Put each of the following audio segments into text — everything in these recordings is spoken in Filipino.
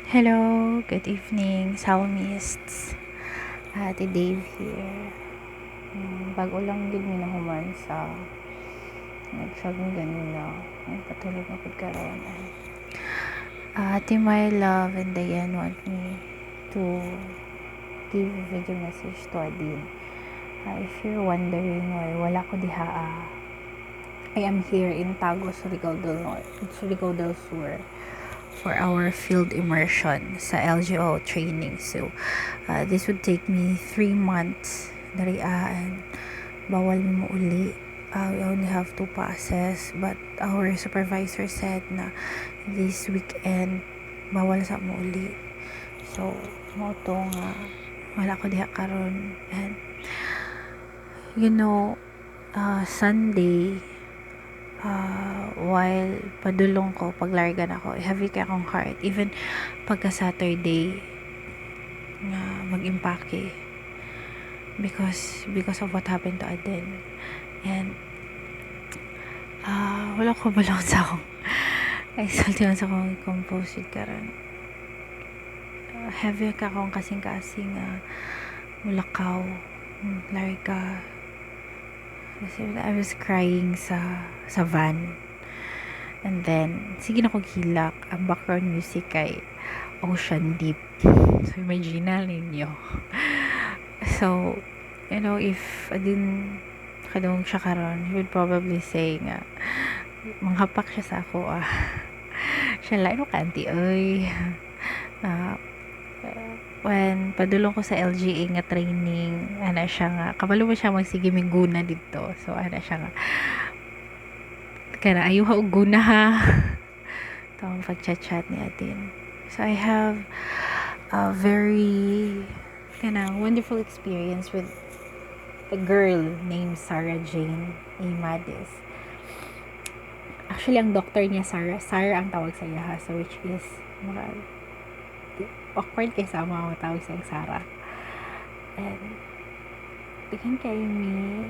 Hello, good evening, Psalmists. Ate Dave here. Bago lang din mi nahuman sa nagsag mi ganina. Patulog ako karon. Ate my love and Diane want me to give a video message to Aden. If you're wondering why wala ko diha, I am here in Tago, Surigao del Norte, Surigao del Sur, for our field immersion sa LGO training. So, this would take me 3 months and bawal mo uli. We only have 2 passes, but our supervisor said na this weekend bawal sa mo uli. So, mo to nga wala ko diha karon. And Sunday, while padulong ko, paglargan ako, heavy kay akong heart. Even pagka Saturday, na mag-impake. Because of what happened to Aden. And, wala ko balong sa akong, ay, salti man sa akong compose with karon. Heavy ka akong kasing-kasing, mulakaw, larga. Kasi I was crying sa van. And then, sige na kong hilak. Ang background music kay Ocean Deep. So, imagine ninyo. So, if Aden kadung siya karon, he would probably say nga, manghapak siya sa ako, siya lain o kanti, oy. When padulong ko sa LGA nga training, siya nga, kabalo mo siya magsige miguna dito. So, siya nga, kaya ayaw og guna ha. Ito ang pag-chat ni Aden. So, I have a very wonderful experience with a girl named Sarah Jane Amadis. Actually, ang doctor niya, Sarah ang tawag sa iya, so which is awkward kay sama ang tawag sa Sarah. And tignan kay me,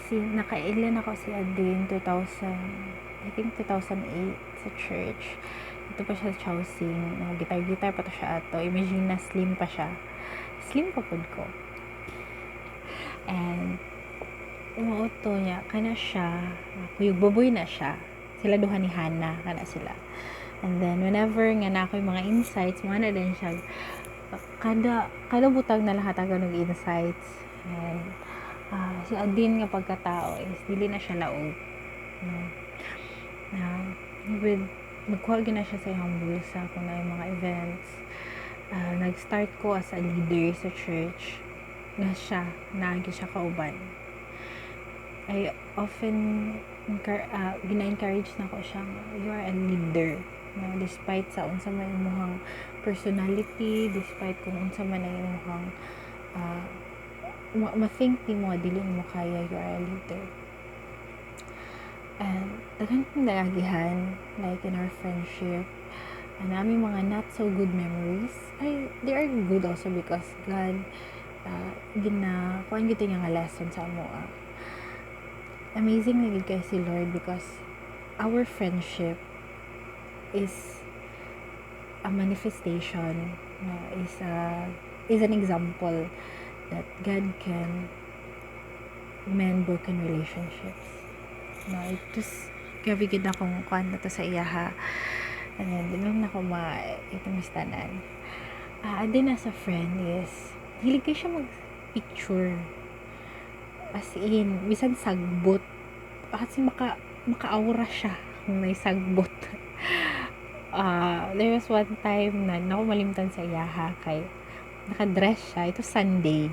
nakailan ako si Aden 2008 sa church. Ito pa siya sa Chowsing, gitar pa to siya ato. Imagine na slim pa siya. Slim pa pod ko. And umuoto niya, kana siya, kuyog baboy na siya. Sila duha ni Hana, kana sila. And then, whenever nga na ako yung mga insights, mga na din siya, kada butang na lahat ang ganong insights. And, si Aden nga pagkatao is, dili na siya laog. Magkuha na siya sa iyang bulsa kung na yung mga events. Nag-start ko as a leader sa church. Naagi siya kauban. I often gina-encourage na ko siya, you are a leader. Despite sa unsa man imong personality, despite kung unsa man ang imong ma-think ni mo dili mo kaya, you are a leader. And daghan kong nagagihan, like in our friendship, aming mga not so good memories. They are good also because God kuan gito niya nga lesson sa amo. Amazing na gid kay si Lord because our friendship is a manifestation, is an example that God can mend broken relationships. Itus gabi gid akong kuan na to sa iya ha. And then dinong na ko itumistanan. Aden as a friend is hilig kay siya mag-picture. As in, bisan sagbot. Kasi maka-aura siya kung may sagbot. There was one time na malimtan sa iyaha kay naka-dress siya. Ito Sunday.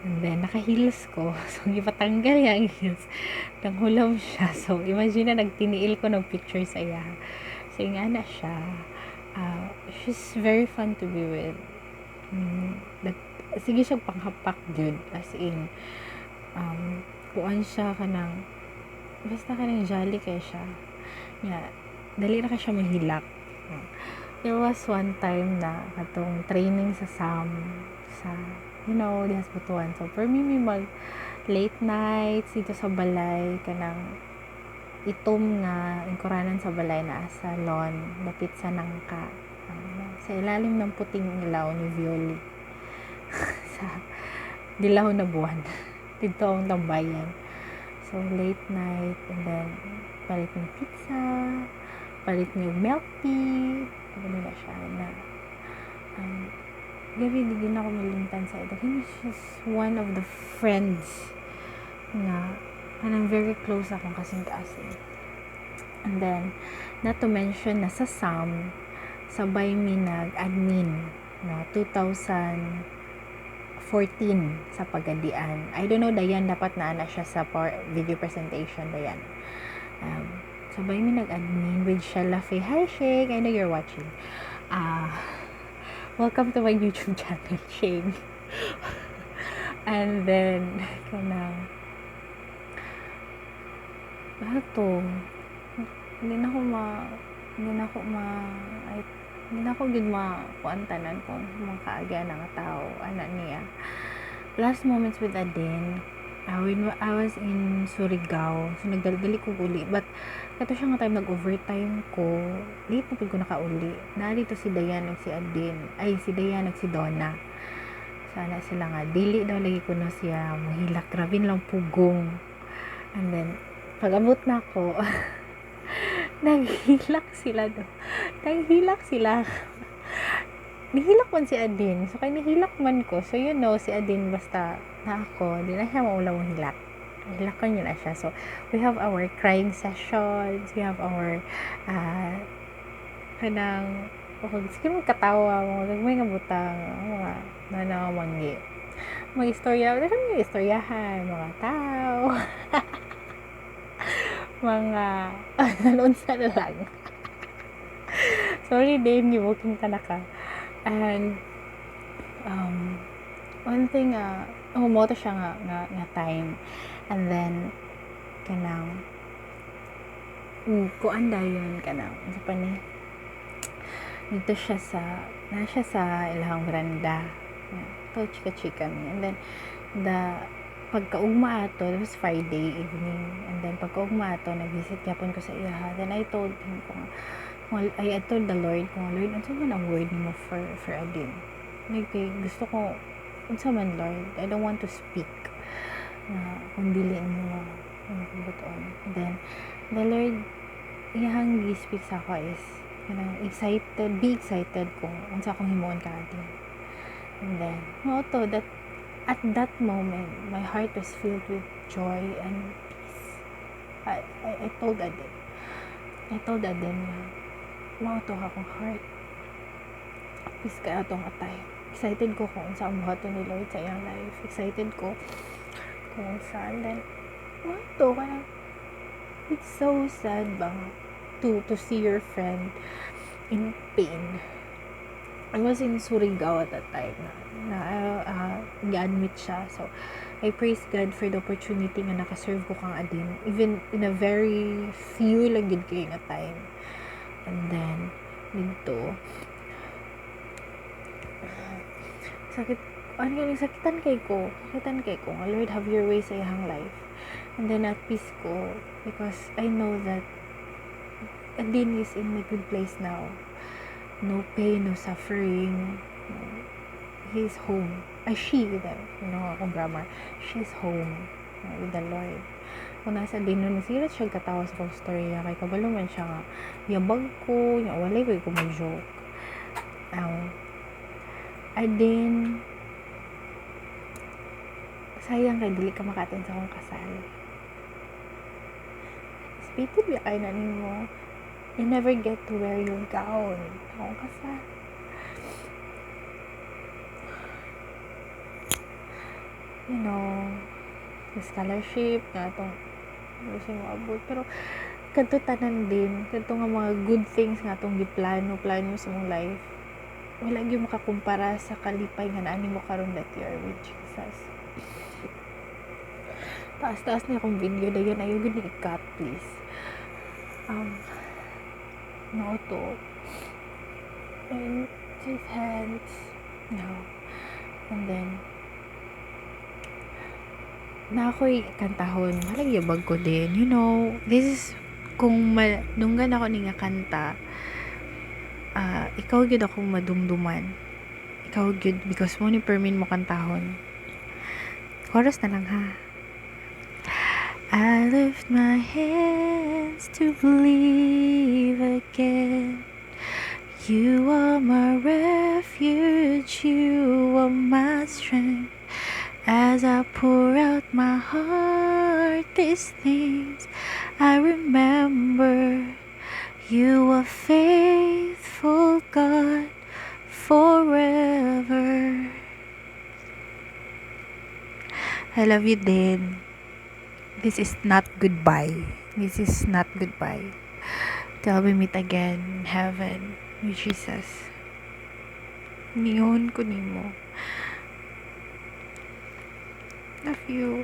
And then, naka-heels ko. So, ipatanggal yung heels. Nanghulam siya. So, imagine na nagtiniil ko ng picture sa iyaha. So, nga na siya. She's very fun to be with. Sige siya panghapak jud. As in, kuan siya kanang basta kanang jolly kay siya. Dali na ka siya mahilak. There was one time na atong training sa di Hasbutuan. So for me may mag late nights dito sa balay kanang itom nga ingkuranan sa balay na sa lawn dapit sa nangka. sa ilalim ng puting ilaw ni Eulogy sa dilaw na buwan. Dito ang tambayan. So, late night, and then, palit ng pizza, palit ng milk tea, ano na siya, na, gabi, di na ako malintan sa ito. He's just one of the friends na, and I'm very close akong kasing-kasing. And then, not to mention na sa SAM, sabay mi nag-admin, no, 2014 sa Pagadian. I don't know, Dayan, dapat na siya sa video presentation, Dayan. Sabay mi nag-admin with Shella Faye. Hi, Shane! I know you're watching. Welcome to my YouTube channel, Shane. And then, hindi na ako gud makuantanan kung mga kaagya ng tao, niya. Last moments with Aden, when I was in Surigao, so nagdali ko uli, but kato siya nga time nag-overtime ko, late na ko nakauli. Narito si Dayan ug si Aden, si Dayan ug si Donna. Sana sila nga, dili daw lagi ko na siya mohilak, grabe lang pugong. And then, pag-abot na ako, naghilak sila. Nihilak man si Aden. So, kaya nihilak man ko. So, you know, si Aden basta na ako, di na siya maulaw ang hilak. Hilakan niya na siya. So, we have our crying sessions. We have our, sige mo katawa, may nga butang, mga nanamanggi. Mga istorya, may istoryahan, mga tao. Mga nanunsa na lang. Sorry din, gibuking ka na ka. And one thing, humoto siya nga time. And then kuanda yun sa pani dito siya sa ilahang veranda. To chika mi. And then pagkaugma ato, it was Friday evening, and then pagkaugma ato, nag-visit yapon ko sa iya. Then I told him I told the Lord, Lord, unsa man ang word mo for Aden? Gusto ko, unsa man, Lord, I don't want to speak kung dili mo buton. Then the Lord, iyang gi-speak sa ako is be excited kung unsa akong himuon ka Aden. And then that at that moment, my heart was filled with joy and peace. I told Aden na, to akong heart. Peace kaya atong atay. Excited ko kung saan buhaton ni Lord sa iyang life. Excited ko kung saan. Then, it's so sad bang to see your friend in pain. I was in Surigao at that time na i-admit siya. So, I praise God for the opportunity nga nakaserve ko kang Aden. Even in a very few lang yun kayo nga time. And then, dito, sakitan kay ko, Lord, have your way sa iyang life. And then, at peace ko, because I know that Aden is in a good place now. No pain, no suffering. He's home. Akong grammar. She's home with the Lord. Kung nasa din nun, sirat siya katawa sa kong story niya. Kay kabalo man siya nga, yabag ko, walay ko mag-joke. Aden, sayang kay dili ka makatin sa akong kasal. Speaking ba kayo na mo, you never get to wear your gown. Akong kasal. You know, the scholarship, nga itong gusto mo abot. Pero, kadto tanan din, kadto nga mga good things nga itong plano sa mong life. Wala yung makakumpara sa kalipay nga naani mo karon that you are with Jesus. Taas na akong video na yan. Ayaw gani i-cut, please. To. And his hands. No. And then, na ako'y kantahon. Malagyabag ko din. You know, this is, kung dunggan ako ni nga kanta, ikaw gyud ako madumduman. Ikaw gyud because mo ni permin mo kantahon. Chorus na lang ha. I lift my hands to believe again. You are my refuge, you are my strength. As I pour out my heart, these things I remember. You are faithful, God, forever. I love you, Aden. This is not goodbye. This is not goodbye. Till we meet again in heaven with Jesus. Niyon ko nimo. Love you.